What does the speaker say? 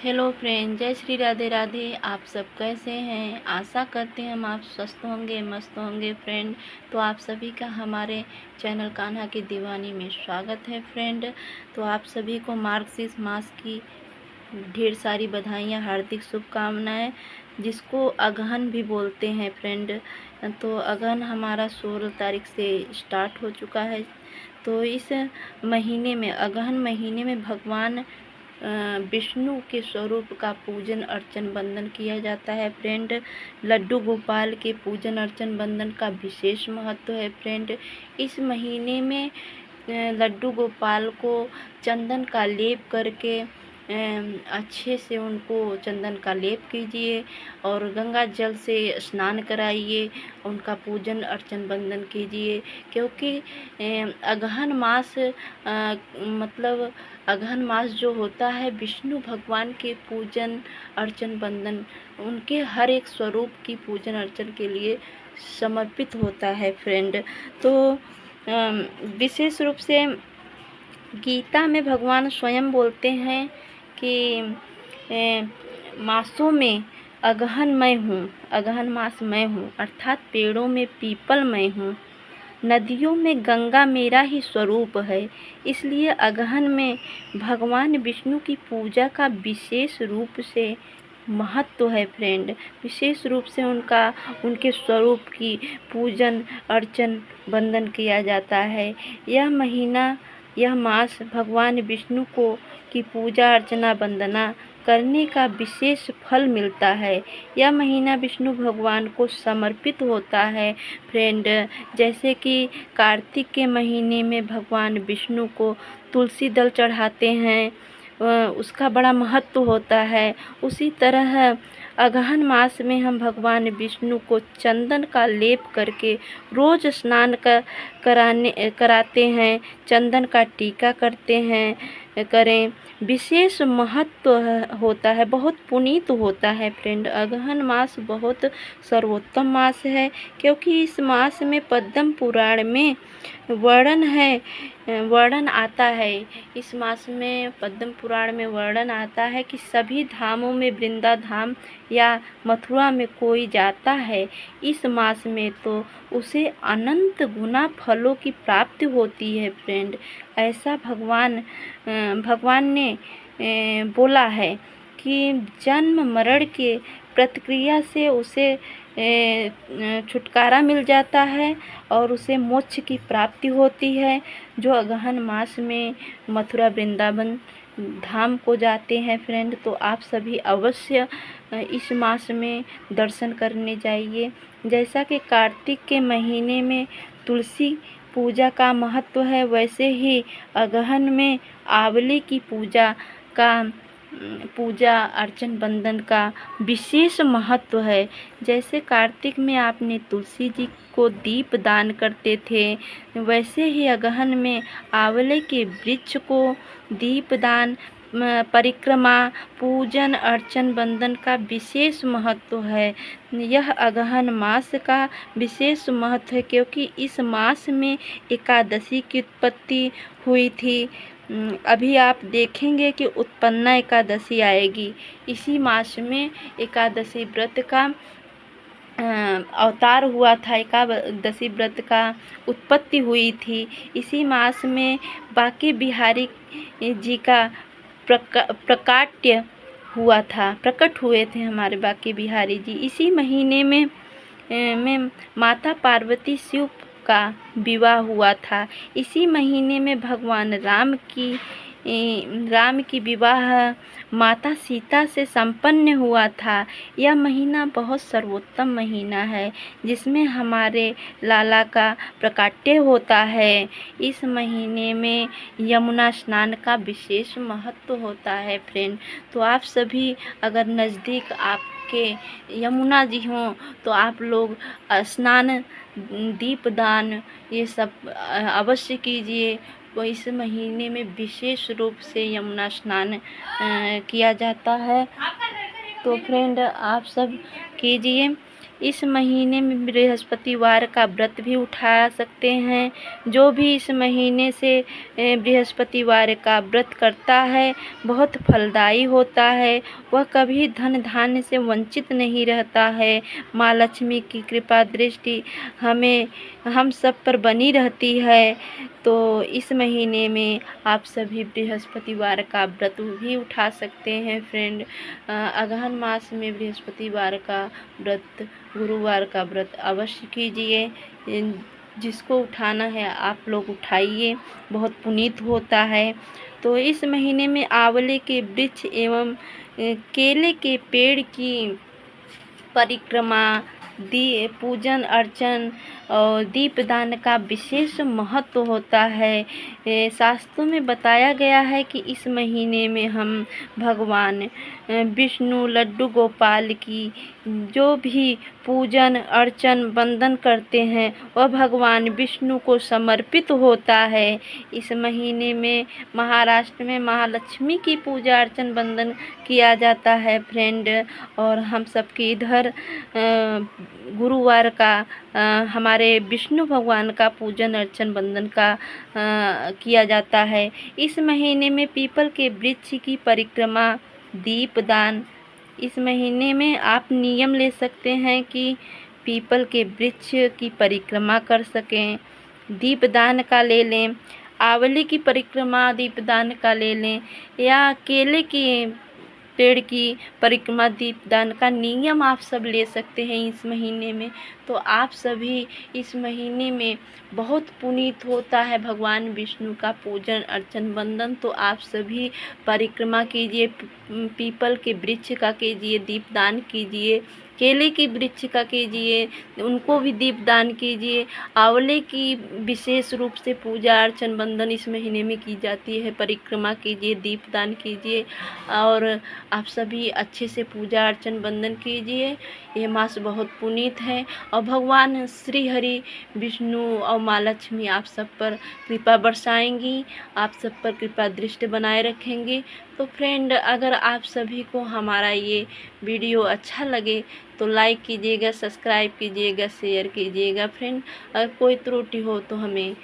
Hello friend, जय श्री राधे राधे। आप सब कैसे हैं? आशा करते हैं हम आप स्वस्थ होंगे, मस्त होंगे फ्रेंड। तो आप सभी का हमारे चैनल कान्हा की दीवानी में स्वागत है फ्रेंड। तो आप सभी को मार्गशीर्ष मास की ढेर सारी बधाइयाँ, हार्दिक शुभकामनाएं, जिसको अगहन भी बोलते हैं फ्रेंड। तो अगहन हमारा 16 तारीख से स्टार्ट हो चुका है। तो इस महीने में, अगहन महीने में भगवान विष्णु के स्वरूप का पूजन अर्चन वंदन किया जाता है फ्रेंड। लड्डू गोपाल के पूजन अर्चन वंदन का विशेष महत्व है फ्रेंड। इस महीने में लड्डू गोपाल को चंदन का लेप करके अच्छे से उनको चंदन का लेप कीजिए और गंगा जल से स्नान कराइए, उनका पूजन अर्चन वंदन कीजिए। क्योंकि अगहन मास मतलब अगहन मास जो होता है विष्णु भगवान के पूजन अर्चन वंदन, उनके हर एक स्वरूप की पूजन अर्चन के लिए समर्पित होता है फ्रेंड। तो विशेष रूप से गीता में भगवान स्वयं बोलते हैं कि मासों में अगहन मैं हूँ, अगहन मास मैं हूँ, अर्थात पेड़ों में पीपल मैं हूँ, नदियों में गंगा मेरा ही स्वरूप है। इसलिए अगहन में भगवान विष्णु की पूजा का विशेष रूप से महत्व है फ्रेंड। विशेष रूप से उनके स्वरूप की पूजन अर्चन वंदन किया जाता है। यह मास भगवान विष्णु को की पूजा अर्चना वंदना करने का विशेष फल मिलता है। यह महीना विष्णु भगवान को समर्पित होता है फ्रेंड। जैसे कि कार्तिक के महीने में भगवान विष्णु को तुलसी दल चढ़ाते हैं, उसका बड़ा महत्व होता है। उसी तरह अगहन मास में हम भगवान विष्णु को चंदन का लेप करके रोज़ स्नान कराते हैं, चंदन का टीका करते हैं, करें। विशेष महत्व होता है, बहुत पुनीत होता है फ्रेंड। अगहन मास बहुत सर्वोत्तम मास है, क्योंकि इस मास में पद्म पुराण में वर्णन आता है। इस मास में पद्म पुराण में वर्णन आता है कि सभी धामों में वृंदा धाम या मथुरा में कोई जाता है इस मास में तो उसे अनंत गुना फलों की प्राप्ति होती है फ्रेंड। ऐसा भगवान ने बोला है कि जन्म मरण के प्रतिक्रिया से उसे छुटकारा मिल जाता है और उसे मोक्ष की प्राप्ति होती है। जो अगहन मास में मथुरा वृंदावन धाम को जाते हैं फ्रेंड, तो आप सभी अवश्य इस मास में दर्शन करने जाइए। जैसा कि कार्तिक के महीने में तुलसी पूजा का महत्व है, वैसे ही अगहन में आंवले की पूजा अर्चन वंदन का विशेष महत्व है। जैसे कार्तिक में आपने तुलसी जी को दीप दान करते थे, वैसे ही अगहन में आंवले के वृक्ष को दीप दान, परिक्रमा, पूजन अर्चन वंदन का विशेष महत्व है। यह अगहन मास का विशेष महत्व है, क्योंकि इस मास में एकादशी की उत्पत्ति हुई थी। अभी आप देखेंगे कि उत्पन्ना एकादशी आएगी। इसी मास में एकादशी व्रत का अवतार हुआ था, एकादशी व्रत का उत्पत्ति हुई थी। इसी मास में बांके बिहारी जी का प्रकाट्य हुआ था, प्रकट हुए थे हमारे बांके बिहारी जी। इसी महीने में माता पार्वती शिव का विवाह हुआ था। इसी महीने में भगवान राम की विवाह माता सीता से संपन्न हुआ था। यह महीना बहुत सर्वोत्तम महीना है, जिसमें हमारे लाला का प्रकाट्य होता है। इस महीने में यमुना स्नान का विशेष महत्व होता है फ्रेंड। तो आप सभी अगर नज़दीक आपके यमुना जी हों तो आप लोग स्नान, दीपदान ये सब अवश्य कीजिए। तो इस महीने में विशेष रूप से यमुना स्नान किया जाता है। तो फ्रेंड आप सब कीजिए। इस महीने में बृहस्पतिवार का व्रत भी उठा सकते हैं। जो भी इस महीने से बृहस्पतिवार का व्रत करता है बहुत फलदायी होता है। वह कभी धन धान्य से वंचित नहीं रहता है। माँ लक्ष्मी की कृपा दृष्टि हम सब पर बनी रहती है। तो इस महीने में आप सभी बृहस्पतिवार का व्रत भी उठा सकते हैं फ्रेंड। अगहन मास में बृहस्पतिवार का व्रत, गुरुवार का व्रत अवश्य कीजिए। जिसको उठाना है आप लोग उठाइए, बहुत पुनीत होता है। तो इस महीने में आंवले के वृक्ष एवं केले के पेड़ की परिक्रमा, पूजन अर्चन और दीपदान का विशेष महत्व होता है। शास्त्रों में बताया गया है कि इस महीने में हम भगवान विष्णु लड्डू गोपाल की जो भी पूजन अर्चन वंदन करते हैं वह भगवान विष्णु को समर्पित होता है। इस महीने में महाराष्ट्र में महालक्ष्मी की पूजा अर्चन वंदन किया जाता है फ्रेंड। और हम सबके इधर गुरुवार का हमारे विष्णु भगवान का पूजन अर्चन वंदन का किया जाता है। इस महीने में पीपल के वृक्ष की परिक्रमा, दीपदान, इस महीने में आप नियम ले सकते हैं कि पीपल के वृक्ष की परिक्रमा कर सकें, दीपदान का ले लें, आंवले की परिक्रमा दीपदान का ले लें, या केले की पेड़ की परिक्रमा दीपदान का नियम आप सब ले सकते हैं इस महीने में। तो आप सभी इस महीने में बहुत पुनीत होता है भगवान विष्णु का पूजन अर्चन वंदन। तो आप सभी परिक्रमा कीजिए, पीपल के वृक्ष का कीजिए, दीपदान कीजिए, केले की वृक्ष का कीजिए, उनको भी दीपदान कीजिए। आंवले की विशेष रूप से पूजा अर्चन वंदन इस महीने में की जाती है। परिक्रमा कीजिए, दीपदान कीजिए और आप सभी अच्छे से पूजा अर्चन वंदन कीजिए। यह मास बहुत पुनीत है और भगवान श्री हरि विष्णु और माँ लक्ष्मी आप सब पर कृपा बरसाएंगी, आप सब पर कृपा दृष्टि बनाए रखेंगे। तो फ्रेंड, अगर आप सभी को हमारा ये वीडियो अच्छा लगे तो लाइक कीजिएगा, सब्सक्राइब कीजिएगा, शेयर कीजिएगा फ्रेंड। अगर कोई त्रुटि हो तो हमें